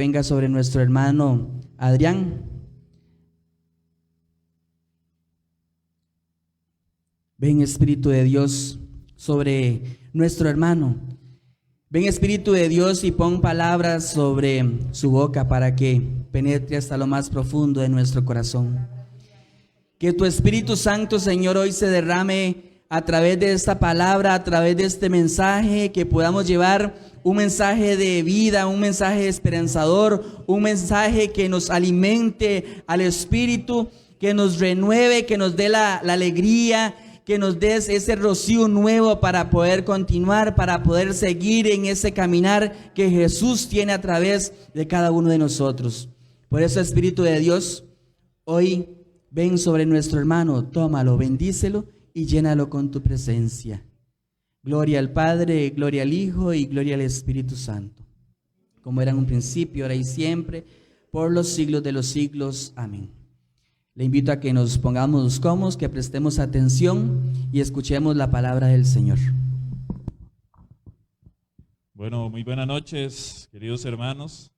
Venga sobre nuestro hermano Adrián. Ven Espíritu de Dios sobre nuestro hermano. Ven Espíritu de Dios y pon palabras sobre su boca para que penetre hasta lo más profundo de nuestro corazón. Que tu Espíritu Santo, Señor, hoy se derrame a través de esta palabra, a través de este mensaje, que podamos llevar un mensaje de vida, un mensaje esperanzador, un mensaje que nos alimente al espíritu, que nos renueve, que nos dé la alegría, que nos des ese rocío nuevo para poder continuar, para poder seguir en ese caminar que Jesús tiene a través de cada uno de nosotros. Por eso, Espíritu de Dios, hoy ven sobre nuestro hermano, tómalo, bendícelo y llénalo con tu presencia. Gloria al Padre, gloria al Hijo y gloria al Espíritu Santo, como era en un principio, ahora y siempre, por los siglos de los siglos. Amén. Le invito a que nos pongamos cómodos, que prestemos atención y escuchemos la palabra del Señor. Bueno, muy buenas noches, queridos hermanos.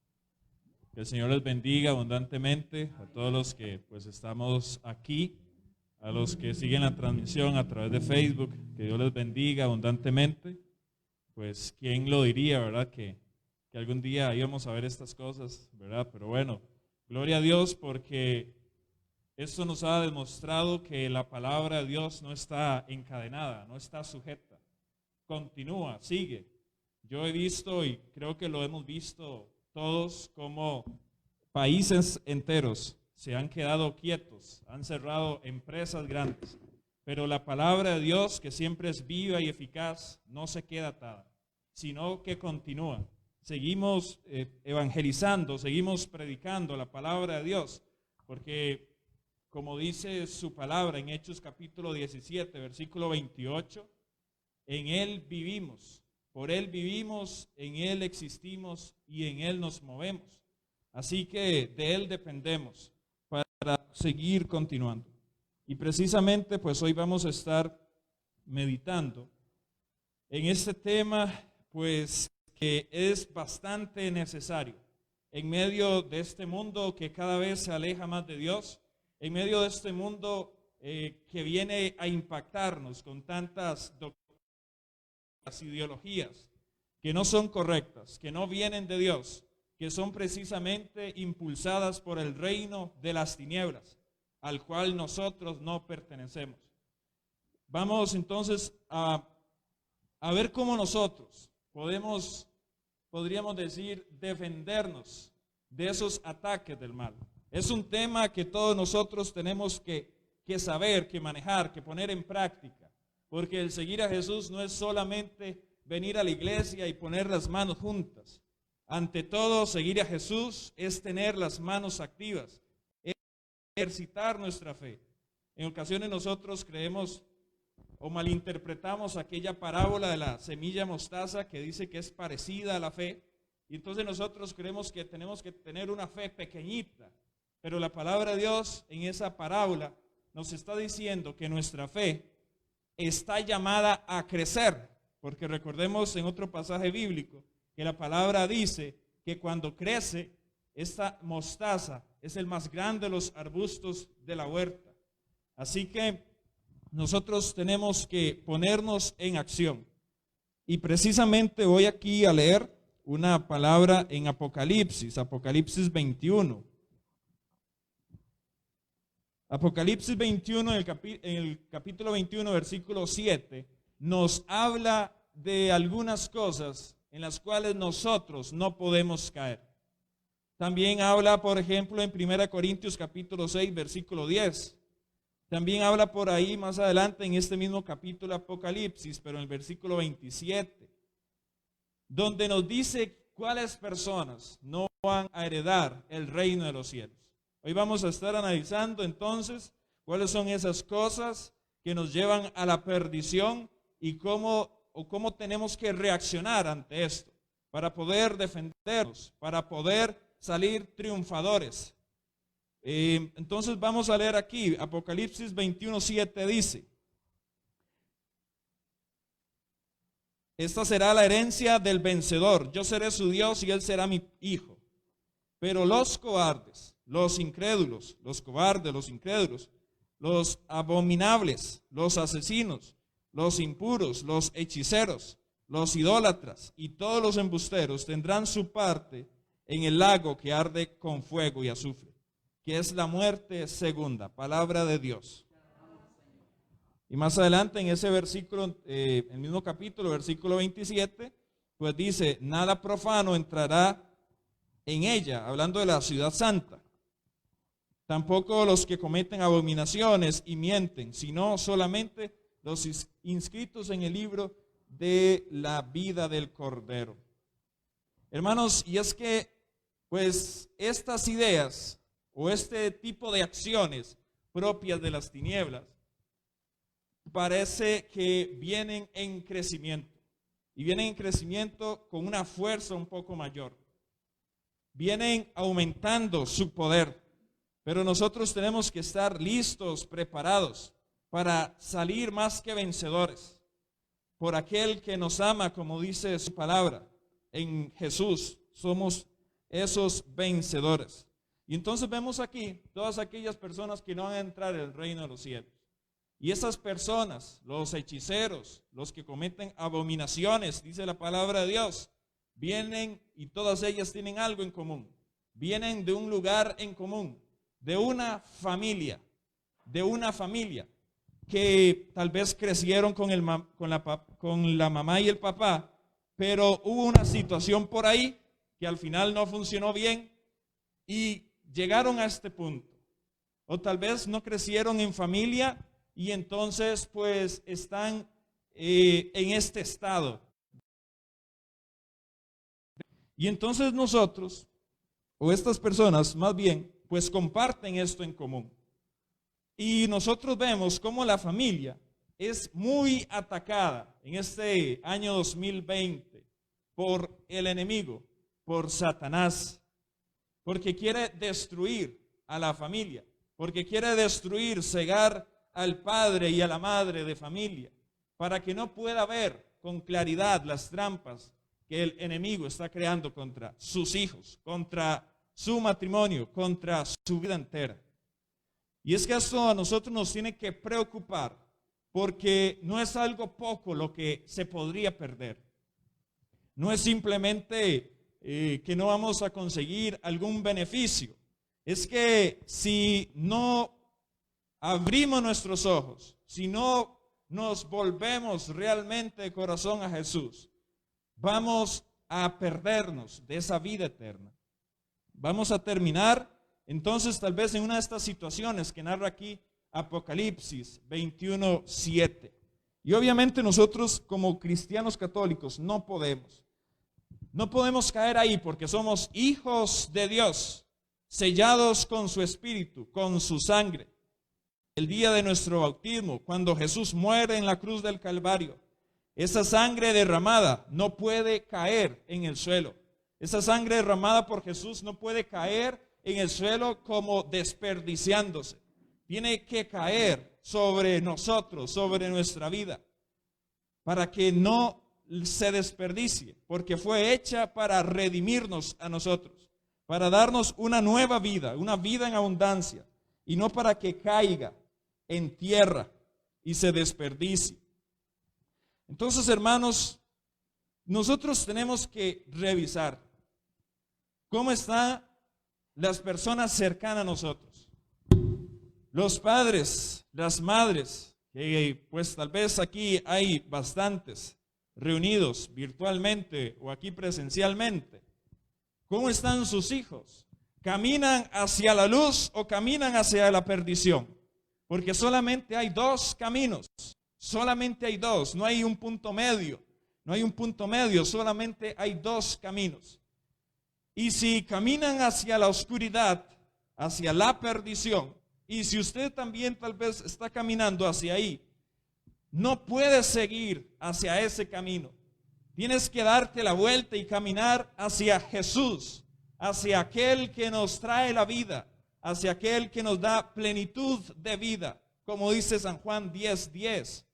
Que el Señor les bendiga abundantemente a todos los que pues estamos aquí, a los que siguen la transmisión a través de Facebook, que Dios les bendiga abundantemente. Pues quién lo diría, ¿verdad? Que algún día íbamos a ver estas cosas, ¿verdad? Pero bueno, gloria a Dios, porque esto nos ha demostrado que la palabra de Dios no está encadenada, no está sujeta, continúa, sigue. Yo he visto, y creo que lo hemos visto todos, como países enteros se han quedado quietos, han cerrado empresas grandes, pero la palabra de Dios, que siempre es viva y eficaz, no se queda atada, sino que continúa. Seguimos evangelizando, seguimos predicando la palabra de Dios, porque como dice su palabra en Hechos capítulo 17, versículo 28, en Él vivimos, por Él vivimos, en Él existimos y en Él nos movemos. Así que de Él dependemos para seguir continuando. Y precisamente pues hoy vamos a estar meditando en este tema pues que es bastante necesario en medio de este mundo que cada vez se aleja más de Dios, en medio de este mundo que viene a impactarnos con tantas doctrinas, ideologías que no son correctas, que no vienen de Dios, que son precisamente impulsadas por el reino de las tinieblas, al cual nosotros no pertenecemos. Vamos entonces a ver cómo nosotros podríamos decir, defendernos de esos ataques del mal. Es un tema que todos nosotros tenemos que saber, que manejar, que poner en práctica, porque el seguir a Jesús no es solamente venir a la iglesia y poner las manos juntas. Ante todo, seguir a Jesús es tener las manos activas, es ejercitar nuestra fe. En ocasiones nosotros creemos o malinterpretamos aquella parábola de la semilla mostaza que dice que es parecida a la fe, y entonces nosotros creemos que tenemos que tener una fe pequeñita, pero la palabra de Dios en esa parábola nos está diciendo que nuestra fe está llamada a crecer, porque recordemos en otro pasaje bíblico que la palabra dice que cuando crece, esta mostaza es el más grande de los arbustos de la huerta. Así que nosotros tenemos que ponernos en acción. Y precisamente voy aquí a leer una palabra en Apocalipsis 21. Apocalipsis 21, en el capítulo 21, versículo 7, nos habla de algunas cosas en las cuales nosotros no podemos caer. También habla, por ejemplo, en 1 Corintios capítulo 6, versículo 10. También habla por ahí más adelante en este mismo capítulo Apocalipsis, pero en el versículo 27, donde nos dice cuáles personas no van a heredar el reino de los cielos. Hoy vamos a estar analizando entonces cuáles son esas cosas que nos llevan a la perdición y cómo tenemos que reaccionar ante esto para poder defendernos, para poder salir triunfadores. Entonces vamos a leer aquí, Apocalipsis 21:7 dice: esta será la herencia del vencedor, yo seré su Dios y él será mi hijo. Pero los cobardes, los incrédulos, los cobardes, los incrédulos, los abominables, los asesinos, los impuros, los hechiceros, los idólatras y todos los embusteros tendrán su parte en el lago que arde con fuego y azufre, que es la muerte segunda. Palabra de Dios. Y más adelante en ese versículo, el mismo capítulo, versículo 27, pues dice, nada profano entrará en ella, hablando de la ciudad santa. Tampoco los que cometen abominaciones y mienten, sino solamente los inscritos en el libro de la vida del Cordero. Hermanos, y es que, pues, estas ideas o este tipo de acciones propias de las tinieblas, parece que vienen en crecimiento. Y vienen en crecimiento con una fuerza un poco mayor. Vienen aumentando su poder. Pero nosotros tenemos que estar listos, preparados para salir más que vencedores. Por aquel que nos ama, como dice su palabra, en Jesús somos esos vencedores. Y entonces vemos aquí todas aquellas personas que no van a entrar en el reino de los cielos. Y esas personas, los hechiceros, los que cometen abominaciones, dice la palabra de Dios, vienen y todas ellas tienen algo en común. Vienen de un lugar en común, de una familia que tal vez crecieron con la mamá y el papá, pero hubo una situación por ahí que al final no funcionó bien y llegaron a este punto. O tal vez no crecieron en familia y entonces pues están en este estado. Y entonces nosotros, o estas personas más bien, pues comparten esto en común. Y nosotros vemos cómo la familia es muy atacada en este año 2020 por el enemigo, por Satanás, porque quiere destruir a la familia, porque quiere destruir, cegar al padre y a la madre de familia, para que no pueda ver con claridad las trampas que el enemigo está creando contra sus hijos, contra su matrimonio, contra su vida entera. Y es que esto a nosotros nos tiene que preocupar, porque no es algo poco lo que se podría perder. No es simplemente que no vamos a conseguir algún beneficio. Es que si no abrimos nuestros ojos, si no nos volvemos realmente de corazón a Jesús, vamos a perdernos de esa vida eterna. Vamos a terminar entonces tal vez en una de estas situaciones que narra aquí Apocalipsis 21:7. Y obviamente nosotros como cristianos católicos no podemos caer ahí, porque somos hijos de Dios, sellados con su espíritu, con su sangre. El día de nuestro bautismo, cuando Jesús muere en la cruz del Calvario, esa sangre derramada no puede caer en el suelo. Esa sangre derramada por Jesús no puede caer en el suelo como desperdiciándose. Tiene que caer sobre nosotros, sobre nuestra vida, para que no se desperdicie, porque fue hecha para redimirnos a nosotros, para darnos una nueva vida, una vida en abundancia, y no para que caiga en tierra y se desperdicie. Entonces, hermanos, nosotros tenemos que revisar cómo están las personas cercanas a nosotros, los padres, las madres, que pues tal vez aquí hay bastantes reunidos virtualmente o aquí presencialmente. ¿Cómo están sus hijos? ¿Caminan hacia la luz o caminan hacia la perdición? Porque solamente hay dos caminos, solamente hay dos, no hay un punto medio, solamente hay dos caminos. Y si caminan hacia la oscuridad, hacia la perdición, y si usted también tal vez está caminando hacia ahí, no puedes seguir hacia ese camino. Tienes que darte la vuelta y caminar hacia Jesús, hacia aquel que nos trae la vida, hacia aquel que nos da plenitud de vida, como dice San Juan 10:10.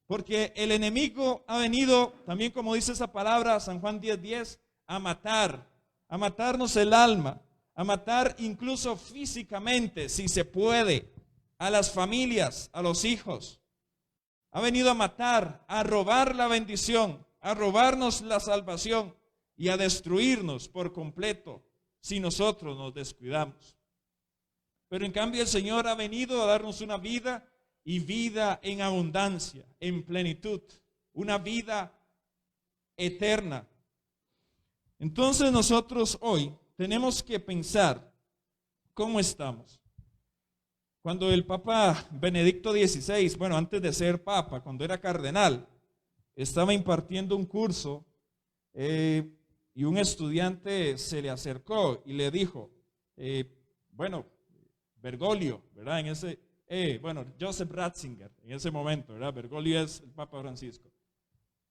Porque el enemigo ha venido, también como dice esa palabra, San Juan 10:10, a matarnos el alma, a matar incluso físicamente, si se puede, a las familias, a los hijos. Ha venido a matar, a robar la bendición, a robarnos la salvación y a destruirnos por completo si nosotros nos descuidamos. Pero en cambio el Señor ha venido a darnos una vida y vida en abundancia, en plenitud, una vida eterna. Entonces nosotros hoy tenemos que pensar cómo estamos. Cuando el Papa Benedicto XVI, bueno, antes de ser Papa, cuando era cardenal, estaba impartiendo un curso y un estudiante se le acercó y le dijo, bueno, Bergoglio, ¿verdad? Joseph Ratzinger, en ese momento, ¿verdad? Bergoglio es el Papa Francisco.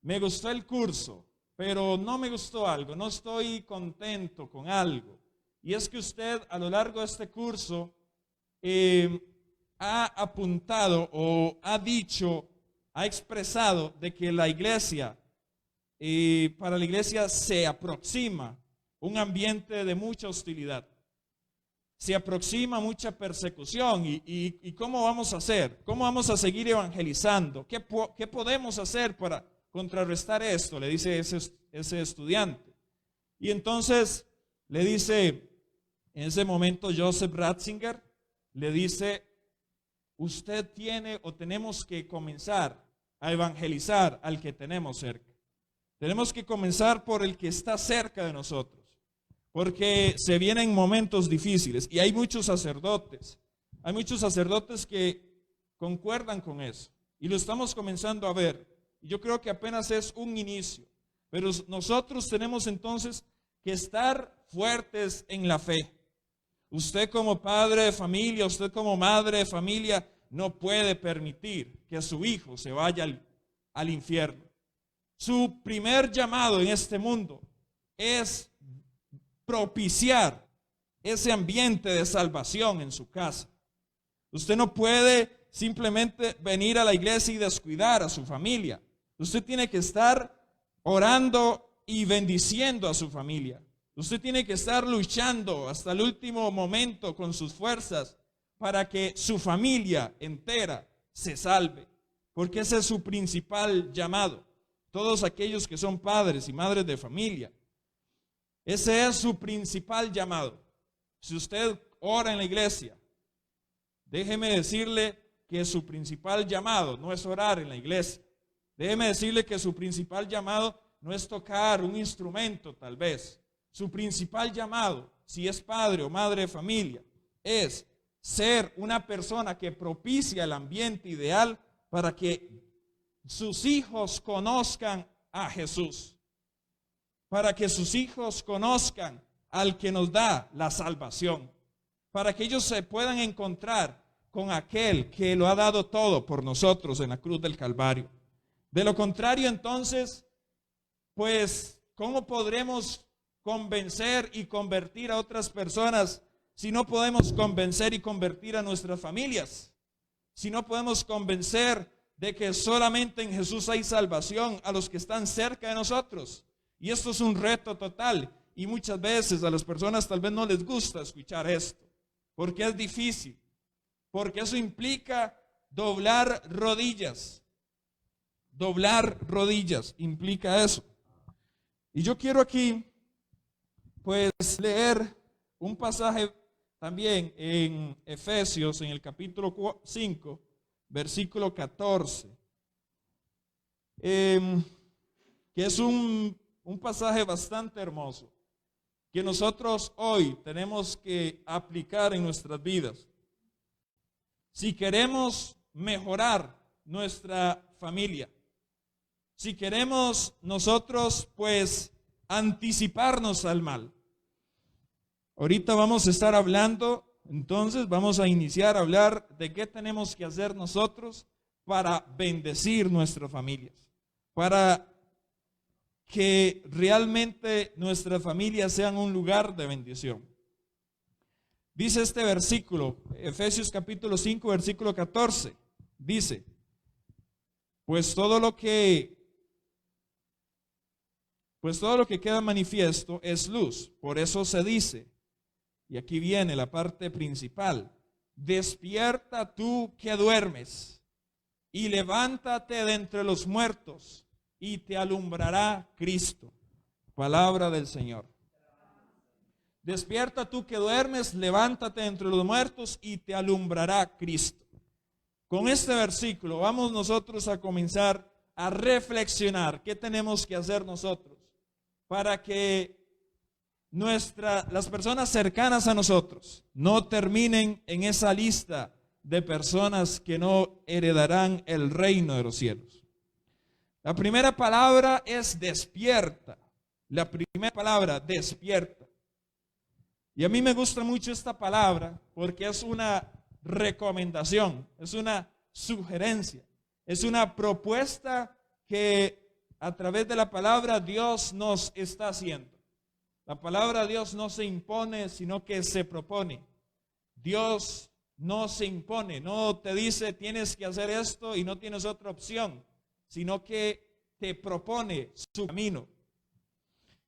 Me gustó el curso, pero no me gustó algo, no estoy contento con algo. Y es que usted a lo largo de este curso ha apuntado o ha dicho, ha expresado de que la iglesia, para la iglesia se aproxima un ambiente de mucha hostilidad. Se aproxima mucha persecución y ¿cómo vamos a hacer? ¿Cómo vamos a seguir evangelizando? ¿Qué podemos hacer para contrarrestar esto? Le dice ese estudiante. Y entonces le dice, en ese momento Joseph Ratzinger, le dice, usted tiene o tenemos que comenzar a evangelizar al que tenemos cerca. Tenemos que comenzar por el que está cerca de nosotros. Porque se vienen momentos difíciles y hay muchos sacerdotes que concuerdan con eso y lo estamos comenzando a ver. Yo creo que apenas es un inicio, pero nosotros tenemos entonces que estar fuertes en la fe. Usted como padre de familia, usted como madre de familia, no puede permitir que su hijo se vaya al infierno. Su primer llamado en este mundo es propiciar ese ambiente de salvación en su casa. Usted no puede simplemente venir a la iglesia y descuidar a su familia. Usted tiene que estar orando y bendiciendo a su familia. Usted tiene que estar luchando hasta el último momento con sus fuerzas para que su familia entera se salve, porque ese es su principal llamado. Todos aquellos que son padres y madres de familia, ese es su principal llamado. Si usted ora en la iglesia, déjeme decirle que su principal llamado no es orar en la iglesia. Déjeme decirle que su principal llamado no es tocar un instrumento tal vez. Su principal llamado, si es padre o madre de familia, es ser una persona que propicia el ambiente ideal para que sus hijos conozcan a Jesús. Para que sus hijos conozcan al que nos da la salvación, para que ellos se puedan encontrar con aquel que lo ha dado todo por nosotros en la cruz del Calvario. De lo contrario, entonces, pues, ¿cómo podremos convencer y convertir a otras personas si no podemos convencer y convertir a nuestras familias? Si no podemos convencer de que solamente en Jesús hay salvación a los que están cerca de nosotros. Y esto es un reto total y muchas veces a las personas tal vez no les gusta escuchar esto, porque es difícil, porque eso implica doblar rodillas. Doblar rodillas implica eso. Y yo quiero aquí pues leer un pasaje también en Efesios, en el capítulo 5, versículo 14, que es un pasaje bastante hermoso, que nosotros hoy tenemos que aplicar en nuestras vidas. Si queremos mejorar nuestra familia, si queremos nosotros pues anticiparnos al mal. Ahorita vamos a estar hablando, entonces vamos a iniciar a hablar de qué tenemos que hacer nosotros para bendecir nuestras familias, para que realmente nuestras familias sean un lugar de bendición. Dice este versículo, Efesios capítulo 5, versículo 14, dice, pues todo lo que queda manifiesto es luz. Por eso se dice, Y aquí viene la parte principal. Despierta tú que duermes y levántate de entre los muertos y te alumbrará Cristo. Palabra del Señor. Despierta tú que duermes, levántate de entre los muertos y te alumbrará Cristo. Con este versículo vamos nosotros a comenzar a reflexionar qué tenemos que hacer nosotros para que las personas cercanas a nosotros no terminen en esa lista de personas que no heredarán el reino de los cielos. La primera palabra es despierta. La primera palabra, despierta. Y a mí me gusta mucho esta palabra porque es una recomendación, es una sugerencia, es una propuesta que a través de la palabra Dios nos está haciendo. La palabra de Dios no se impone, sino que se propone. Dios no se impone, no te dice tienes que hacer esto y no tienes otra opción, sino que te propone su camino.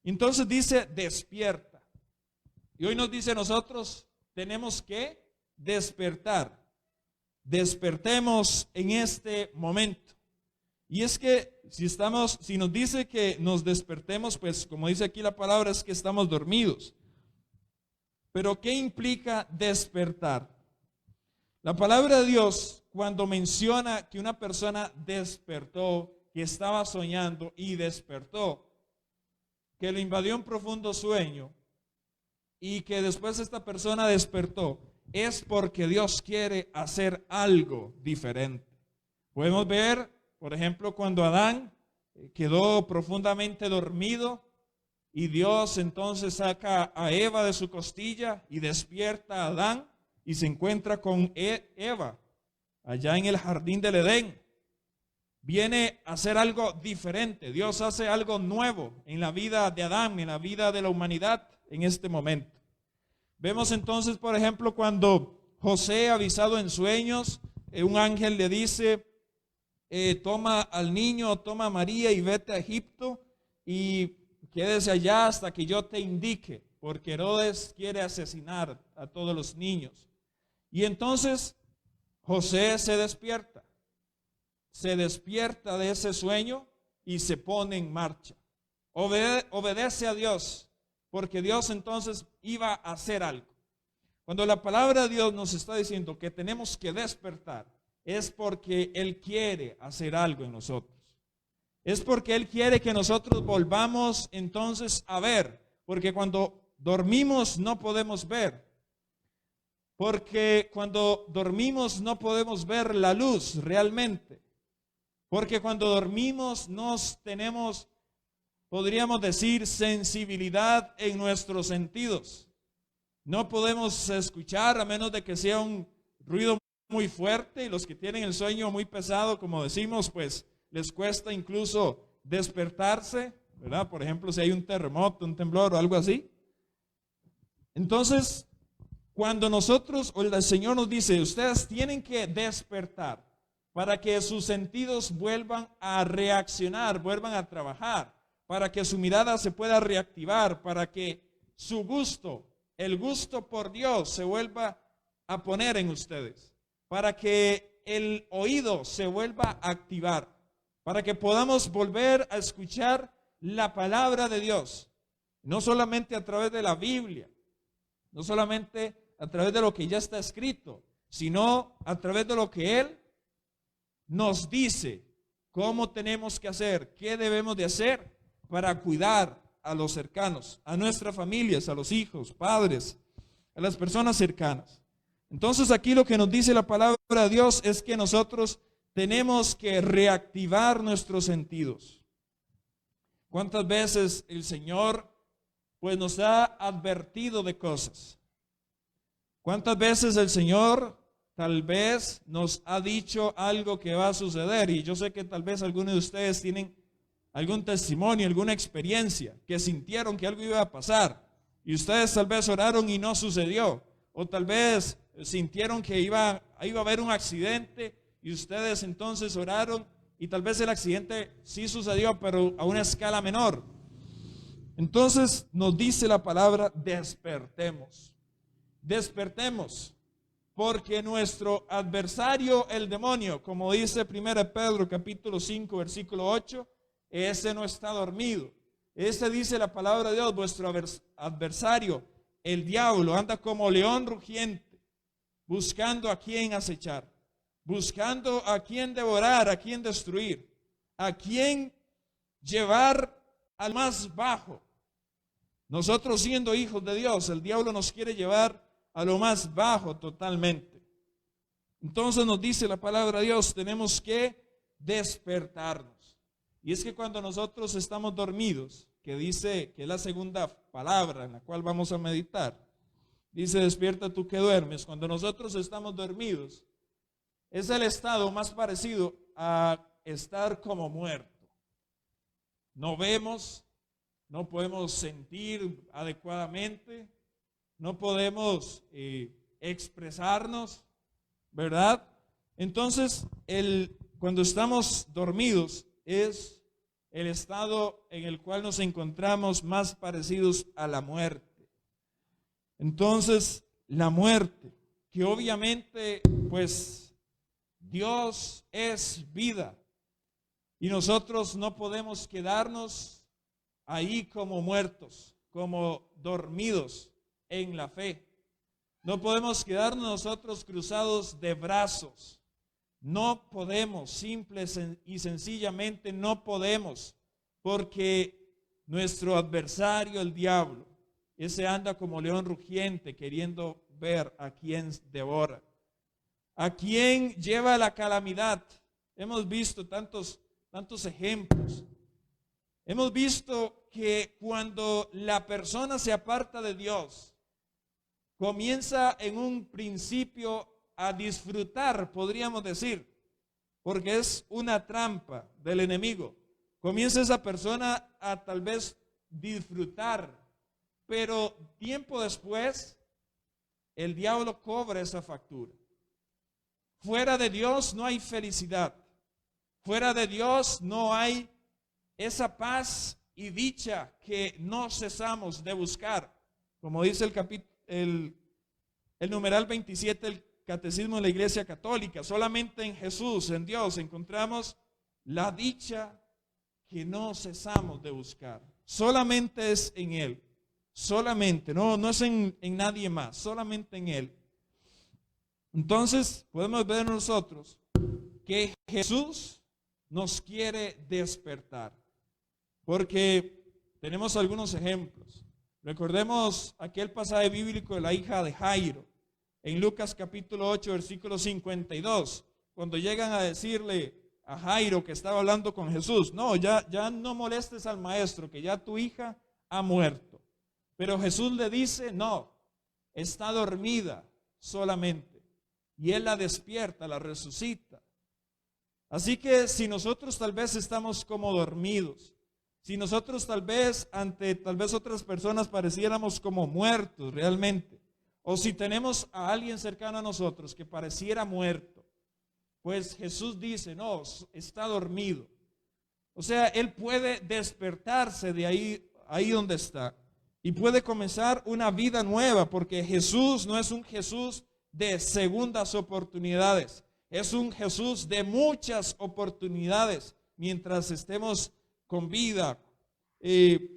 Entonces dice despierta. Y hoy nos dice a nosotros tenemos que despertar. Despertemos en este momento. Y es que si nos dice que nos despertemos, pues como dice aquí la palabra, es que estamos dormidos. Pero ¿qué implica despertar? La palabra de Dios, cuando menciona que una persona despertó, que estaba soñando y despertó, que le invadió un profundo sueño y que después esta persona despertó, es porque Dios quiere hacer algo diferente. Podemos ver, por ejemplo, cuando Adán quedó profundamente dormido y Dios entonces saca a Eva de su costilla y despierta a Adán y se encuentra con Eva allá en el jardín del Edén. Viene a hacer algo diferente. Dios hace algo nuevo en la vida de Adán, en la vida de la humanidad en este momento. Vemos entonces, por ejemplo, cuando José, avisado en sueños, un ángel le dice, toma al niño, toma a María y vete a Egipto y quédese allá hasta que yo te indique, porque Herodes quiere asesinar a todos los niños. Y entonces José se despierta de ese sueño y se pone en marcha. Obedece a Dios, porque Dios entonces iba a hacer algo. Cuando la palabra de Dios nos está diciendo que tenemos que despertar, es porque Él quiere hacer algo en nosotros. Es porque Él quiere que nosotros volvamos entonces a ver, porque cuando dormimos no podemos ver. Porque cuando dormimos no podemos ver la luz realmente. Porque cuando dormimos tenemos, podríamos decir, sensibilidad en nuestros sentidos. No podemos escuchar a menos de que sea un ruido muy fuerte, y los que tienen el sueño muy pesado, como decimos, pues les cuesta incluso despertarse, ¿verdad? Por ejemplo, si hay un terremoto, un temblor o algo así. Entonces, cuando nosotros, o el Señor nos dice, ustedes tienen que despertar para que sus sentidos vuelvan a reaccionar, vuelvan a trabajar, para que su mirada se pueda reactivar, para que su gusto, el gusto por Dios se vuelva a poner en ustedes, para que el oído se vuelva a activar, para que podamos volver a escuchar la palabra de Dios, no solamente a través de la Biblia, no solamente a través de lo que ya está escrito, sino a través de lo que Él nos dice, cómo tenemos que hacer, qué debemos de hacer para cuidar a los cercanos, a nuestras familias, a los hijos, padres, a las personas cercanas. Entonces aquí lo que nos dice la palabra de Dios es que nosotros tenemos que reactivar nuestros sentidos. ¿Cuántas veces el Señor pues nos ha advertido de cosas? ¿Cuántas veces el Señor tal vez nos ha dicho algo que va a suceder? Y yo sé que tal vez algunos de ustedes tienen algún testimonio, alguna experiencia, que sintieron que algo iba a pasar y ustedes tal vez oraron y no sucedió, o tal vez sintieron que iba a haber un accidente y ustedes entonces oraron y tal vez el accidente sí sucedió, pero a una escala menor. Entonces nos dice la palabra, despertemos. despertemos, porque nuestro adversario, el demonio, como dice 1 Pedro capítulo 5, versículo 8, ese no está dormido. Ese dice la palabra de Dios, vuestro adversario, el diablo, anda como león rugiente, buscando a quien acechar, buscando a quien devorar, a quien destruir, a quien llevar al más bajo. Nosotros siendo hijos de Dios, el diablo nos quiere llevar a lo más bajo totalmente. Entonces nos dice la palabra de Dios, tenemos que despertarnos. Y es que cuando nosotros estamos dormidos, que dice que es la segunda palabra en la cual vamos a meditar, dice despierta tú que duermes. Cuando nosotros estamos dormidos, es el estado más parecido a estar como muerto. No vemos, no podemos sentir adecuadamente, no podemos expresarnos, ¿verdad? Entonces, cuando estamos dormidos es el estado en el cual nos encontramos más parecidos a la muerte. Entonces, la muerte, que obviamente, pues, Dios es vida y nosotros no podemos quedarnos ahí como muertos, como dormidos en la fe. No podemos quedarnos nosotros cruzados de brazos. No podemos, simple y sencillamente no podemos, porque nuestro adversario, el diablo, ese anda como león rugiente queriendo ver a quién devora, a quién lleva la calamidad. Hemos visto tantos ejemplos. Hemos visto que cuando la persona se aparta de Dios, comienza en un principio a disfrutar, podríamos decir, porque es una trampa del enemigo. Comienza esa persona a tal vez disfrutar, pero tiempo después el diablo cobra esa factura. Fuera de Dios no hay felicidad. Fuera de Dios no hay esa paz y dicha que no cesamos de buscar. Como dice el numeral 27 del Catecismo de la Iglesia Católica, solamente en Jesús, en Dios, encontramos la dicha que no cesamos de buscar. Solamente es en Él. Solamente, no es en nadie más, solamente en Él. Entonces, podemos ver nosotros que Jesús nos quiere despertar. Porque tenemos algunos ejemplos. Recordemos aquel pasaje bíblico de la hija de Jairo, en Lucas capítulo 8, versículo 52, cuando llegan a decirle a Jairo que estaba hablando con Jesús, no, ya no molestes al maestro, que ya tu hija ha muerto. Pero Jesús le dice, no, está dormida solamente. Y Él la despierta, la resucita. Así que si nosotros tal vez estamos como dormidos, si nosotros tal vez ante otras personas pareciéramos como muertos realmente, o si tenemos a alguien cercano a nosotros que pareciera muerto, pues Jesús dice, no, está dormido. O sea, Él puede despertarse de ahí donde está y puede comenzar una vida nueva, porque Jesús no es un Jesús de segundas oportunidades, es un Jesús de muchas oportunidades mientras estemos con vida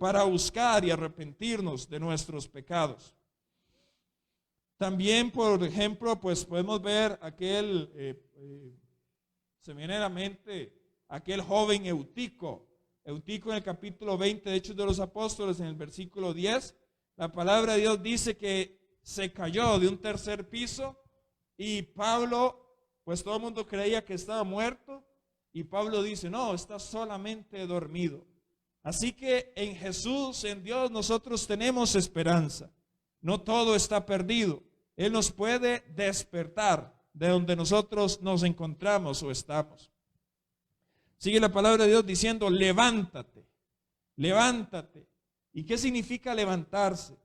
para buscar y arrepentirnos de nuestros pecados. También, por ejemplo, pues podemos ver se me viene a la mente aquel joven Eutico en el capítulo 20 de Hechos de los Apóstoles, en el versículo 10, la palabra de Dios dice que se cayó de un tercer piso y Pablo, pues todo el mundo creía que estaba muerto y Pablo dice, no, está solamente dormido. Así que en Jesús, en Dios, nosotros tenemos esperanza. No todo está perdido. Él nos puede despertar de donde nosotros nos encontramos o estamos. Sigue la palabra de Dios diciendo, levántate, levántate. ¿Y qué significa levantarse?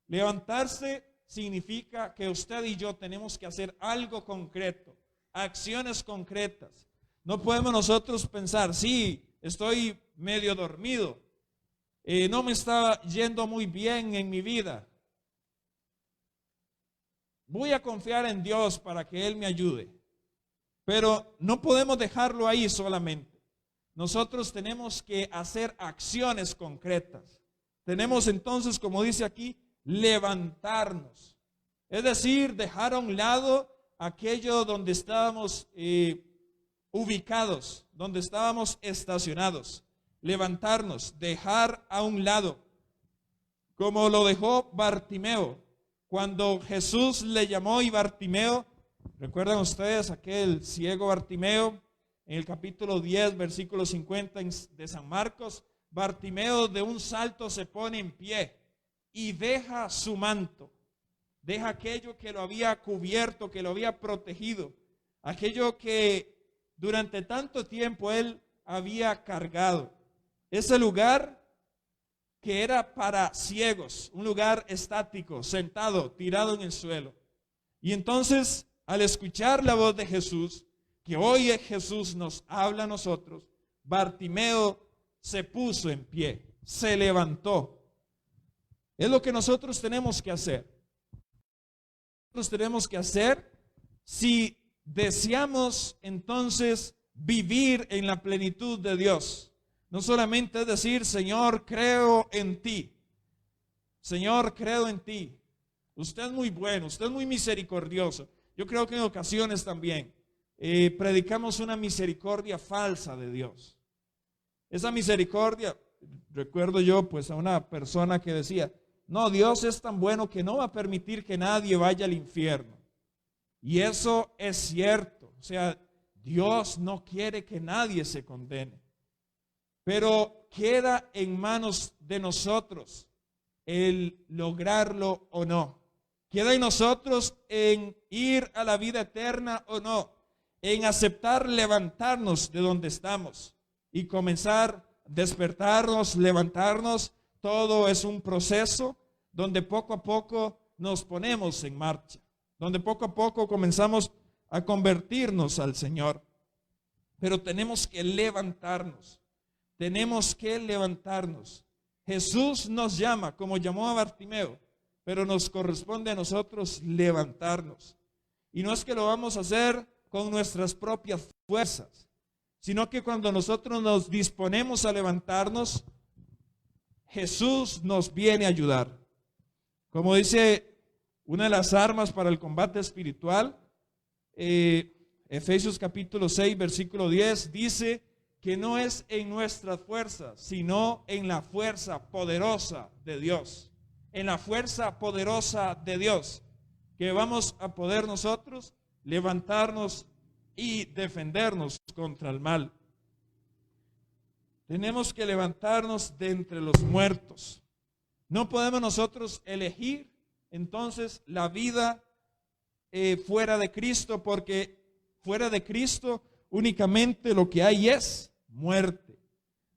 Levantarse significa que usted y yo tenemos que hacer algo concreto, acciones concretas. No podemos nosotros pensar, sí, estoy medio dormido, no me está yendo muy bien en mi vida. voy a confiar en Dios para que Él me ayude. Pero no podemos dejarlo ahí solamente. Nosotros tenemos que hacer acciones concretas. Tenemos entonces, como dice aquí, levantarnos. Es decir, dejar a un lado aquello donde estábamos ubicados, donde estábamos estacionados. Levantarnos, dejar a un lado, como lo dejó Bartimeo. Cuando Jesús le llamó y Bartimeo, ¿recuerdan ustedes aquel ciego Bartimeo? En el capítulo 10, versículo 50 de San Marcos, Bartimeo de un salto se pone en pie y deja su manto, deja aquello que lo había cubierto, que lo había protegido, aquello que durante tanto tiempo él había cargado. Ese lugar que era para ciegos, un lugar estático, sentado, tirado en el suelo. Y entonces, al escuchar la voz de Jesús, que hoy Jesús nos habla a nosotros, Bartimeo se puso en pie, se levantó. Es lo que nosotros tenemos que hacer. Nosotros tenemos que hacer si deseamos entonces vivir en la plenitud de Dios. No solamente es decir, Señor, creo en ti. Señor, creo en ti. Usted es muy bueno, usted es muy misericordioso. Yo creo que en ocasiones también predicamos una misericordia falsa de Dios. Esa misericordia, recuerdo yo pues a una persona que decía, no, Dios es tan bueno que no va a permitir que nadie vaya al infierno. Y eso es cierto. O sea, Dios no quiere que nadie se condene. Pero queda en manos de nosotros el lograrlo o no. Queda en nosotros en ir a la vida eterna o no. En aceptar levantarnos de donde estamos y comenzar a despertarnos, levantarnos. Todo es un proceso donde poco a poco nos ponemos en marcha, donde poco a poco comenzamos a convertirnos al Señor. Pero tenemos que levantarnos. Tenemos que levantarnos. Jesús nos llama, como llamó a Bartimeo, pero nos corresponde a nosotros levantarnos. Y no es que lo vamos a hacer con nuestras propias fuerzas, sino que cuando nosotros nos disponemos a levantarnos, Jesús nos viene a ayudar. Como dice una de las armas para el combate espiritual, Efesios capítulo 6, versículo 10, dice que no es en nuestras fuerzas, sino en la fuerza poderosa de Dios. En la fuerza poderosa de Dios, que vamos a poder nosotros levantarnos y defendernos contra el mal. Tenemos que levantarnos de entre los muertos. No podemos nosotros elegir entonces la vida fuera de Cristo, porque fuera de Cristo únicamente lo que hay es muerte.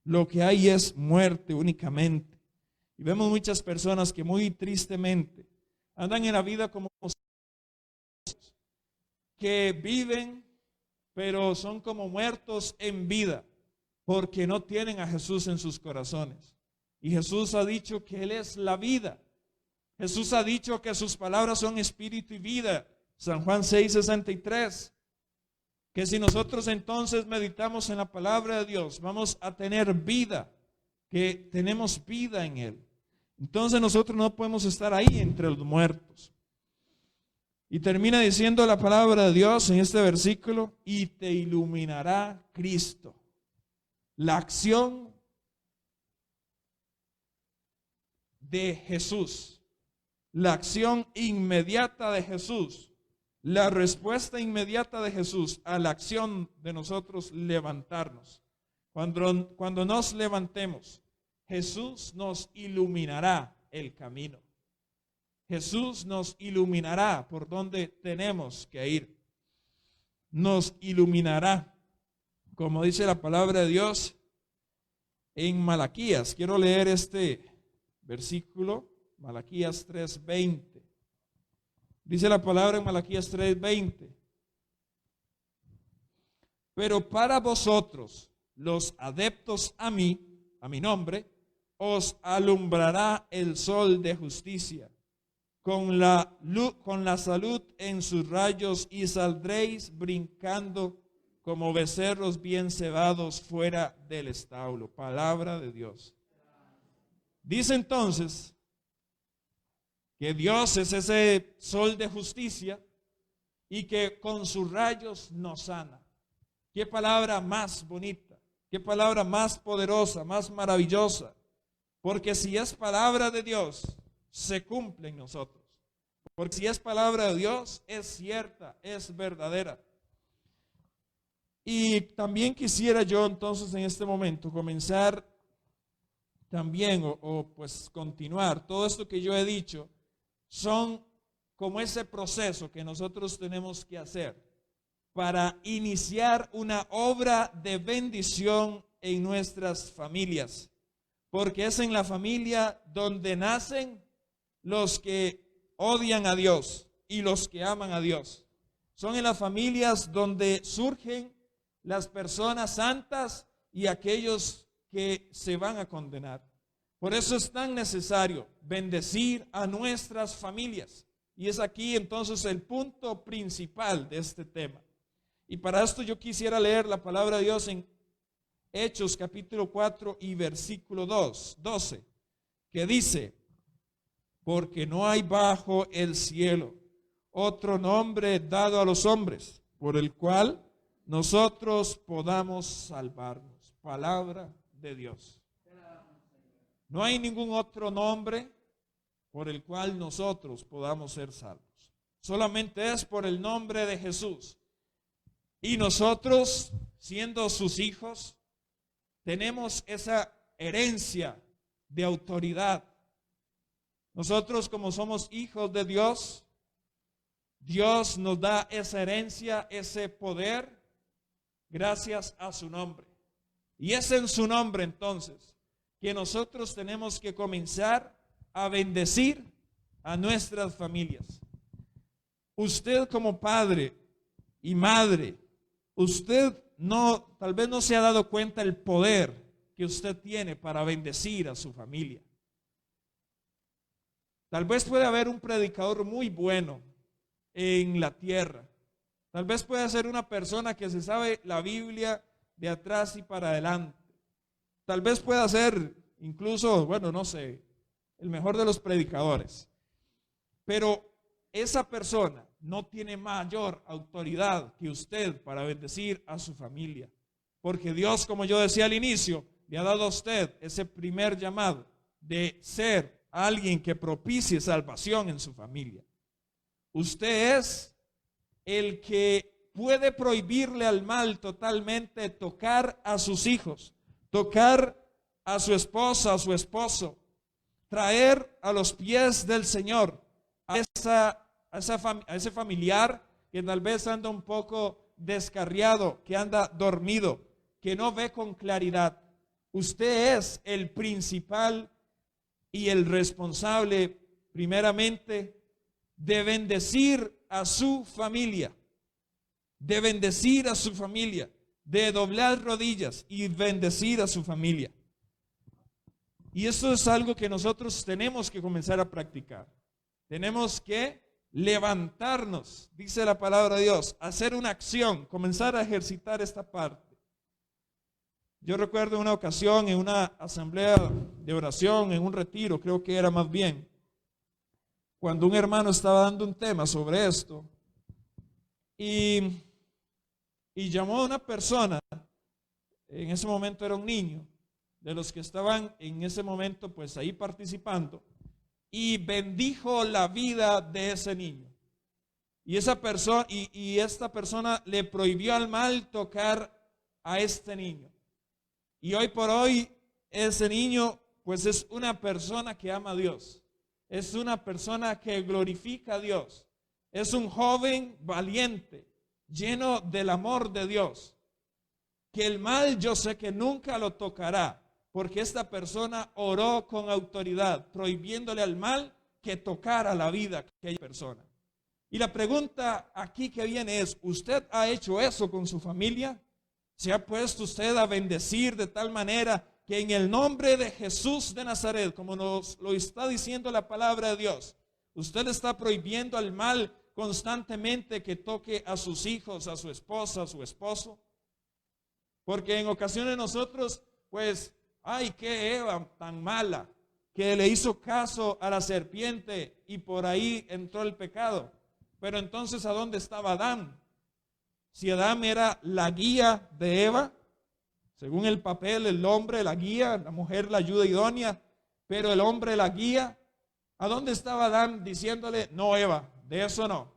Lo que hay es muerte únicamente. Y vemos muchas personas que muy tristemente andan en la vida como que viven, pero son como muertos en vida, porque no tienen a Jesús en sus corazones. Y Jesús ha dicho que Él es la vida. Jesús ha dicho que sus palabras son espíritu y vida. San Juan 6:63. Que si nosotros entonces meditamos en la palabra de Dios, vamos a tener vida, que tenemos vida en Él. Entonces nosotros no podemos estar ahí entre los muertos. Y termina diciendo la palabra de Dios en este versículo, y te iluminará Cristo. La acción de Jesús, la acción inmediata de Jesús, la respuesta inmediata de Jesús a la acción de nosotros levantarnos. Cuando nos levantemos, Jesús nos iluminará el camino. Jesús nos iluminará por donde tenemos que ir. Nos iluminará, como dice la palabra de Dios en Malaquías. Quiero leer este versículo, Malaquías 3:20. Dice la palabra en Malaquías 3:20. Pero para vosotros, los adeptos a mí, a mi nombre, os alumbrará el sol de justicia, con la salud en sus rayos, y saldréis brincando como becerros bien cebados fuera del establo. Palabra de Dios. Dice entonces que Dios es ese sol de justicia y que con sus rayos nos sana. Qué palabra más bonita, qué palabra más poderosa, más maravillosa. Porque si es palabra de Dios, se cumple en nosotros. Porque si es palabra de Dios, es cierta, es verdadera. Y también quisiera yo entonces en este momento comenzar también pues continuar. Todo esto que yo he dicho son como ese proceso que nosotros tenemos que hacer para iniciar una obra de bendición en nuestras familias. Porque es en la familia donde nacen los que odian a Dios y los que aman a Dios. Son en las familias donde surgen las personas santas y aquellos que se van a condenar. Por eso es tan necesario bendecir a nuestras familias. Y es aquí entonces el punto principal de este tema. Y para esto yo quisiera leer la palabra de Dios en Hechos capítulo 4 y versículo 12, que dice: porque no hay bajo el cielo otro nombre dado a los hombres por el cual nosotros podamos salvarnos. Palabra de Dios. No hay ningún otro nombre por el cual nosotros podamos ser salvos. Solamente es por el nombre de Jesús. Y nosotros, siendo sus hijos, tenemos esa herencia de autoridad. Nosotros, como somos hijos de Dios, Dios nos da esa herencia, ese poder, gracias a su nombre. Y es en su nombre entonces que nosotros tenemos que comenzar a bendecir a nuestras familias. Usted como padre y madre, usted tal vez no se ha dado cuenta el poder que usted tiene para bendecir a su familia. Tal vez puede haber un predicador muy bueno en la tierra. Tal vez puede ser una persona que se sabe la Biblia de atrás y para adelante. Tal vez pueda ser incluso, bueno, no sé, el mejor de los predicadores. Pero esa persona no tiene mayor autoridad que usted para bendecir a su familia. Porque Dios, como yo decía al inicio, le ha dado a usted ese primer llamado de ser alguien que propicie salvación en su familia. Usted es el que puede prohibirle al mal totalmente tocar a sus hijos, tocar a su esposa, a su esposo, traer a los pies del Señor a ese familiar que tal vez anda un poco descarriado, que anda dormido, que no ve con claridad. Usted es el principal y el responsable, primeramente, de bendecir a su familia, de bendecir a su familia, de doblar rodillas y bendecir a su familia. Y esto es algo que nosotros tenemos que comenzar a practicar. Tenemos que levantarnos, dice la palabra de Dios, hacer una acción, comenzar a ejercitar esta parte. Yo recuerdo una ocasión en una asamblea de oración, en un retiro, creo que era más bien, cuando un hermano estaba dando un tema sobre esto y llamó a una persona, en ese momento era un niño, de los que estaban en ese momento pues ahí participando, y bendijo la vida de ese niño. Y esta persona le prohibió al mal tocar a este niño. Y hoy por hoy ese niño pues es una persona que ama a Dios. Es una persona que glorifica a Dios. Es un joven valiente, lleno del amor de Dios. Que el mal yo sé que nunca lo tocará, porque esta persona oró con autoridad, prohibiéndole al mal que tocara la vida de aquella persona. Y la pregunta aquí que viene es, ¿usted ha hecho eso con su familia? ¿Se ha puesto usted a bendecir de tal manera que en el nombre de Jesús de Nazaret, como nos lo está diciendo la palabra de Dios, Usted le está prohibiendo al mal constantemente que toque a sus hijos, a su esposa, a su esposo. Porque en ocasiones nosotros, pues, ay, qué Eva tan mala, que le hizo caso a la serpiente y por ahí entró el pecado. Pero entonces, ¿a dónde estaba Adán? Si Adán era la guía de Eva, según el papel, el hombre la guía, la mujer la ayuda idónea, pero el hombre la guía. ¿A dónde estaba Adán diciéndole, no Eva, de eso no?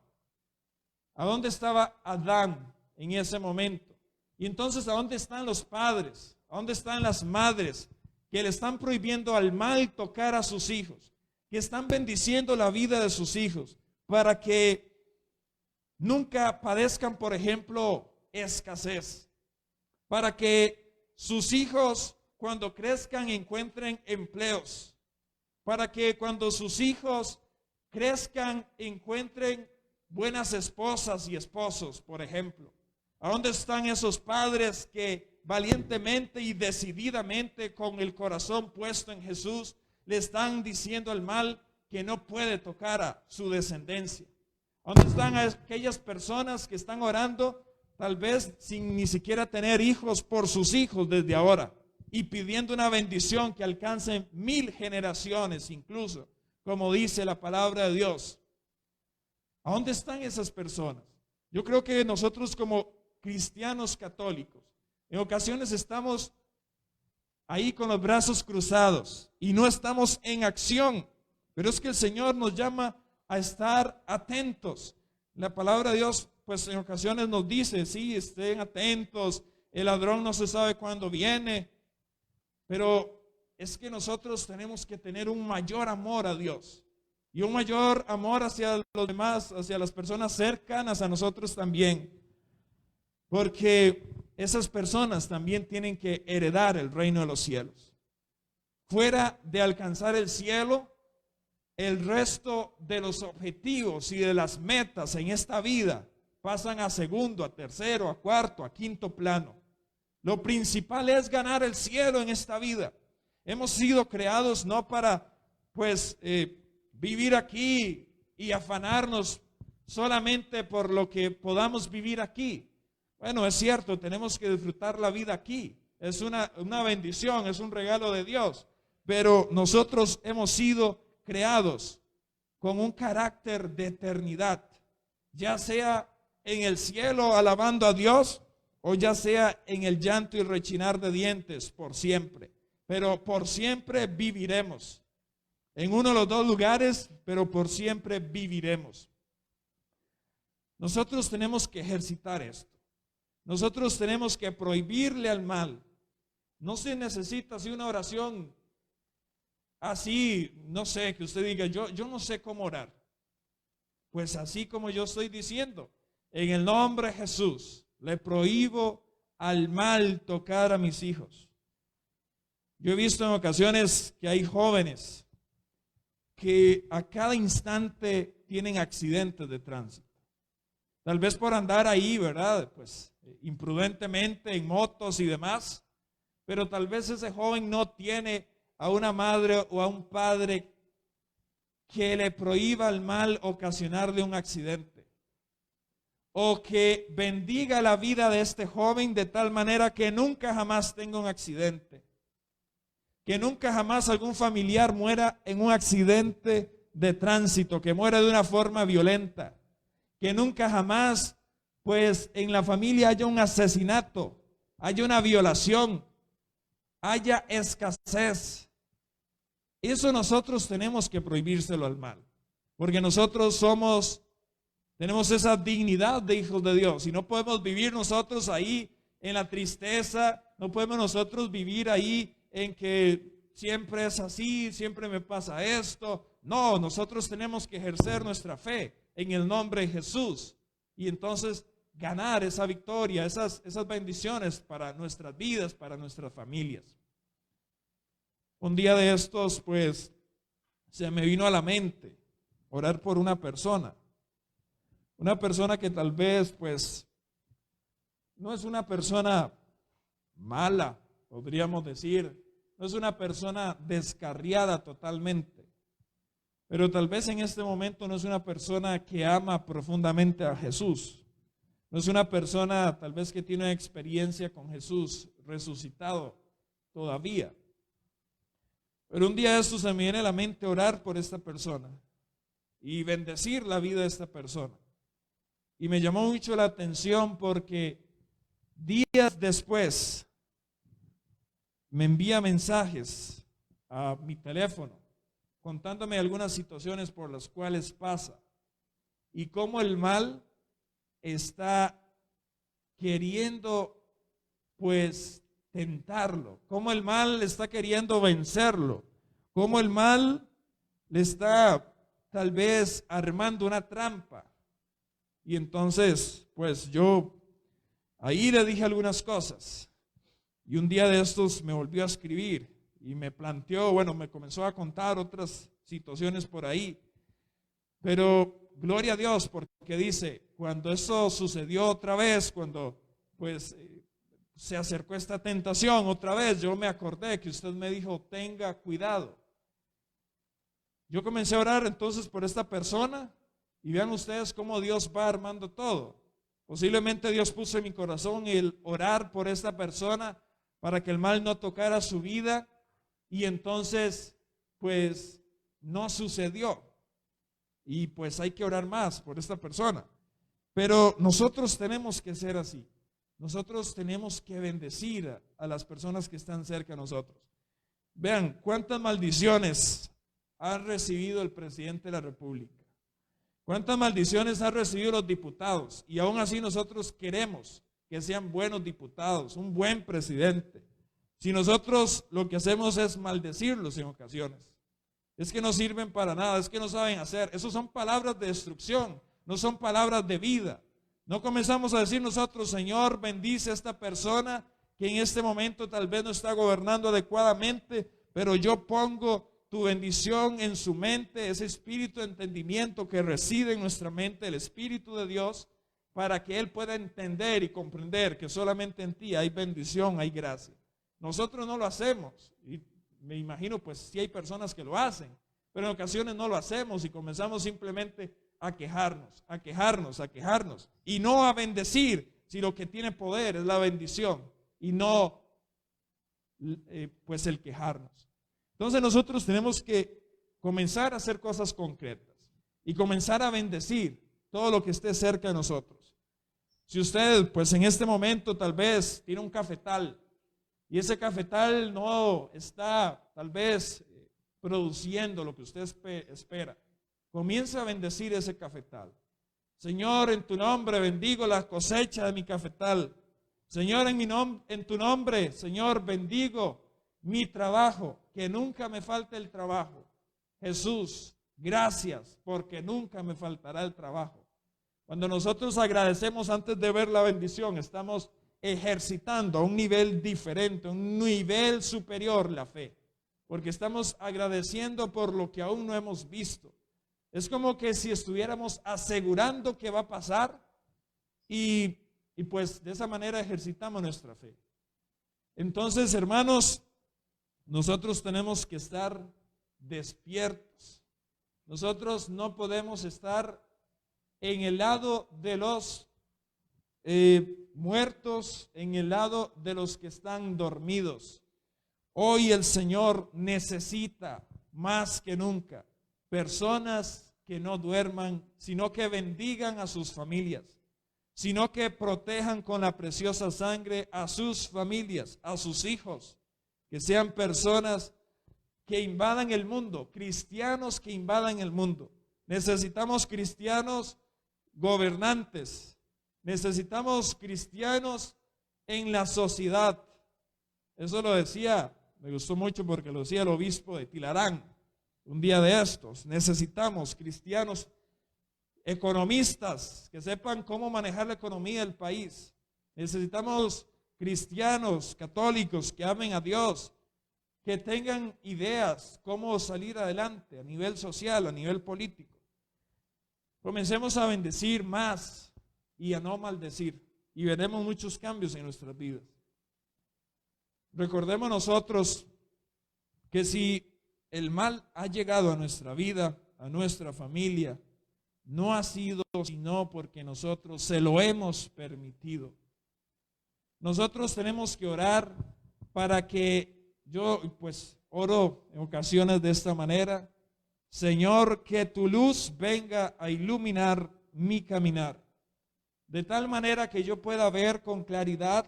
¿A dónde estaba Adán en ese momento? Y entonces, ¿a dónde están los padres? ¿A dónde están las madres que le están prohibiendo al mal tocar a sus hijos? Que están bendiciendo la vida de sus hijos para que nunca padezcan, por ejemplo, escasez. Para que sus hijos, cuando crezcan, encuentren empleos. Para que cuando sus hijos crezcan, encuentren buenas esposas y esposos, por ejemplo. ¿A dónde están esos padres que valientemente y decididamente, con el corazón puesto en Jesús, le están diciendo al mal que no puede tocar a su descendencia? ¿Dónde están aquellas personas que están orando, tal vez sin ni siquiera tener hijos, por sus hijos desde ahora, y pidiendo una bendición que alcance 1000 generaciones incluso, como dice la palabra de Dios? ¿A dónde están esas personas? Yo creo que nosotros, como cristianos católicos, en ocasiones estamos ahí con los brazos cruzados y no estamos en acción. Pero es que el Señor nos llama a estar atentos. La palabra de Dios, pues en ocasiones nos dice, sí, estén atentos, el ladrón no se sabe cuándo viene. Pero es que nosotros tenemos que tener un mayor amor a Dios y un mayor amor hacia los demás, hacia las personas cercanas a nosotros también. Porque esas personas también tienen que heredar el reino de los cielos. Fuera de alcanzar el cielo, el resto de los objetivos y de las metas en esta vida pasan a segundo, a tercero, a cuarto, a quinto plano. Lo principal es ganar el cielo en esta vida. Hemos sido creados no para, pues, vivir aquí y afanarnos solamente por lo que podamos vivir aquí. Bueno, es cierto, tenemos que disfrutar la vida aquí. Es una bendición, es un regalo de Dios. Pero nosotros hemos sido creados con un carácter de eternidad, ya sea en el cielo alabando a Dios, o ya sea en el llanto y rechinar de dientes por siempre. Pero por siempre viviremos. En uno de los dos lugares, pero por siempre viviremos. Nosotros tenemos que ejercitar esto. Nosotros tenemos que prohibirle al mal. No se necesita así una oración así, no sé, que usted diga, yo no sé cómo orar. Pues así como yo estoy diciendo, en el nombre de Jesús, le prohíbo al mal tocar a mis hijos. Yo he visto en ocasiones que hay jóvenes que a cada instante tienen accidentes de tránsito. Tal vez por andar ahí, ¿verdad? Pues imprudentemente en motos y demás. Pero tal vez ese joven no tiene a una madre o a un padre que le prohíba al mal ocasionarle un accidente. O que bendiga la vida de este joven de tal manera que nunca jamás tenga un accidente. Que nunca jamás algún familiar muera en un accidente de tránsito, que muera de una forma violenta. Que nunca jamás, pues, en la familia haya un asesinato, haya una violación, haya escasez. Eso nosotros tenemos que prohibírselo al mal, porque nosotros tenemos esa dignidad de hijos de Dios y no podemos vivir nosotros ahí en la tristeza, no podemos nosotros vivir ahí en que siempre es así, siempre me pasa esto. No, nosotros tenemos que ejercer nuestra fe en el nombre de Jesús y entonces ganar esa victoria, esas bendiciones para nuestras vidas, para nuestras familias. Un día de estos, pues, se me vino a la mente orar por una persona que tal vez, pues, no es una persona mala, podríamos decir, no es una persona descarriada totalmente, pero tal vez en este momento no es una persona que ama profundamente a Jesús. No es una persona tal vez que tiene experiencia con Jesús resucitado todavía. Pero un día de esto se me viene a la mente orar por esta persona y bendecir la vida de esta persona. Y me llamó mucho la atención porque días después me envía mensajes a mi teléfono contándome algunas situaciones por las cuales pasa y cómo el mal está queriendo pues tentarlo, cómo el mal está queriendo vencerlo, cómo el mal le está tal vez armando una trampa. Y entonces pues yo ahí le dije algunas cosas y un día de estos me volvió a escribir y me planteó, bueno, me comenzó a contar otras situaciones por ahí, pero gloria a Dios, porque dice, cuando eso sucedió otra vez, cuando pues se acercó esta tentación otra vez, yo me acordé que usted me dijo, tenga cuidado. Yo comencé a orar entonces por esta persona y vean ustedes cómo Dios va armando todo. Posiblemente Dios puso en mi corazón el orar por esta persona para que el mal no tocara su vida y entonces pues no sucedió. Y pues hay que orar más por esta persona. Pero nosotros tenemos que ser así. Nosotros tenemos que bendecir a las personas que están cerca de nosotros. Vean cuántas maldiciones ha recibido el presidente de la República. Cuántas maldiciones han recibido los diputados. Y aún así nosotros queremos que sean buenos diputados, un buen presidente. Si nosotros lo que hacemos es maldecirlos en ocasiones. Es que no sirven para nada, es que no saben hacer. Esas son palabras de destrucción, no son palabras de vida. No comenzamos a decir nosotros, Señor, bendice a esta persona que en este momento tal vez no está gobernando adecuadamente, pero yo pongo tu bendición en su mente, ese espíritu de entendimiento que reside en nuestra mente, el Espíritu de Dios, para que Él pueda entender y comprender que solamente en ti hay bendición, hay gracia. Nosotros no lo hacemos y me imagino pues sí hay personas que lo hacen, pero en ocasiones no lo hacemos y comenzamos simplemente a quejarnos, a quejarnos, a quejarnos y no a bendecir, si lo que tiene poder es la bendición y no pues el quejarnos. Entonces nosotros tenemos que comenzar a hacer cosas concretas y comenzar a bendecir todo lo que esté cerca de nosotros. Si usted pues en este momento tal vez tiene un cafetal y ese cafetal no está tal vez produciendo lo que usted espera, comienza a bendecir ese cafetal. Señor, en tu nombre bendigo la cosecha de mi cafetal. Señor, en tu nombre, Señor, bendigo mi trabajo, que nunca me falte el trabajo. Jesús, gracias, porque nunca me faltará el trabajo. Cuando nosotros agradecemos antes de ver la bendición, estamos ejercitando a un nivel diferente, a un nivel superior la fe, porque estamos agradeciendo por lo que aún no hemos visto. Es como que si estuviéramos asegurando que va a pasar y pues de esa manera ejercitamos nuestra fe. Entonces, hermanos, nosotros tenemos que estar despiertos. Nosotros no podemos estar en el lado de los muertos, en el lado de los que están dormidos. Hoy el Señor necesita más que nunca personas que no duerman, sino que bendigan a sus familias, sino que protejan con la preciosa sangre a sus familias, a sus hijos, que sean personas que invadan el mundo, cristianos que invadan el mundo. Necesitamos cristianos gobernantes. Necesitamos cristianos en la sociedad. Eso lo decía, me gustó mucho porque lo decía el obispo de Tilarán un día de estos. Necesitamos cristianos economistas que sepan cómo manejar la economía del país. Necesitamos cristianos católicos que amen a Dios, que tengan ideas cómo salir adelante a nivel social, a nivel político. Comencemos a bendecir más y a no maldecir, y veremos muchos cambios en nuestras vidas. Recordemos nosotros que si el mal ha llegado a nuestra vida, a nuestra familia, no ha sido sino porque nosotros se lo hemos permitido. Nosotros tenemos que orar para que yo, pues, oro en ocasiones de esta manera: Señor, que tu luz venga a iluminar mi caminar, de tal manera que yo pueda ver con claridad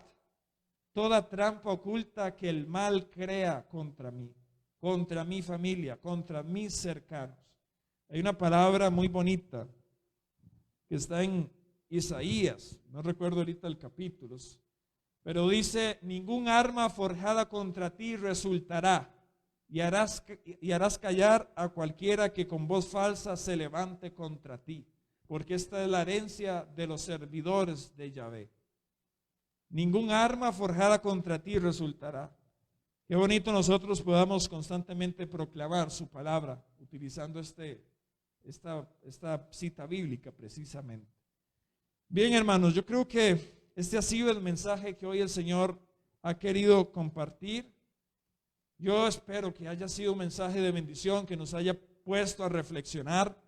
toda trampa oculta que el mal crea contra mí, contra mi familia, contra mis cercanos. Hay una palabra muy bonita que está en Isaías, no recuerdo ahorita el capítulo, pero dice: ningún arma forjada contra ti resultará, y harás callar a cualquiera que con voz falsa se levante contra ti, porque esta es la herencia de los servidores de Yahvé. Ningún arma forjada contra ti resultará. Qué bonito nosotros podamos constantemente proclamar su palabra utilizando esta cita bíblica precisamente. Bien, hermanos, yo creo que este ha sido el mensaje que hoy el Señor ha querido compartir. Yo espero que haya sido un mensaje de bendición, que nos haya puesto a reflexionar,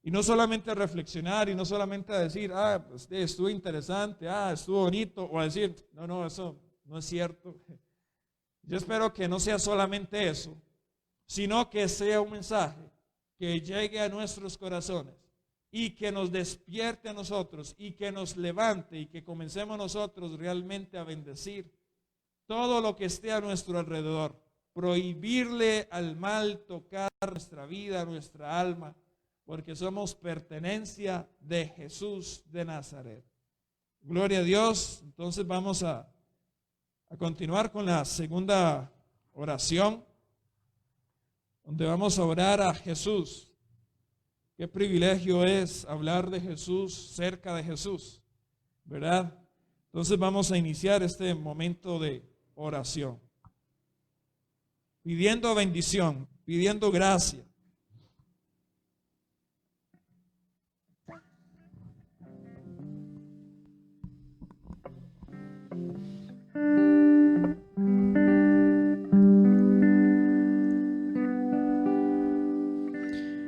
y no solamente a reflexionar y no solamente a decir, pues, estuvo interesante, estuvo bonito, o a decir, no, eso no es cierto. Yo espero que no sea solamente eso, sino que sea un mensaje que llegue a nuestros corazones y que nos despierte a nosotros y que nos levante y que comencemos nosotros realmente a bendecir todo lo que esté a nuestro alrededor. Prohibirle al mal tocar nuestra vida, nuestra alma, porque somos pertenencia de Jesús de Nazaret. Gloria a Dios. Entonces vamos a continuar con la segunda oración, donde vamos a orar a Jesús. Qué privilegio es hablar de Jesús, cerca de Jesús, ¿verdad? Entonces vamos a iniciar este momento de oración, pidiendo bendición, pidiendo gracia.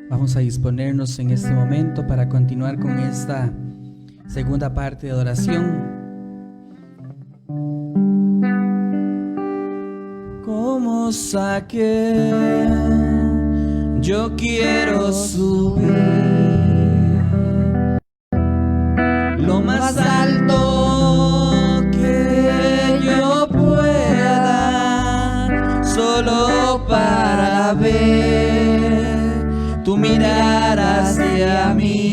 Vamos a disponernos en este momento para continuar con esta segunda parte de oración. Como saqué, yo quiero subir lo más alto que yo pueda, solo para ver tu mirar hacia mí.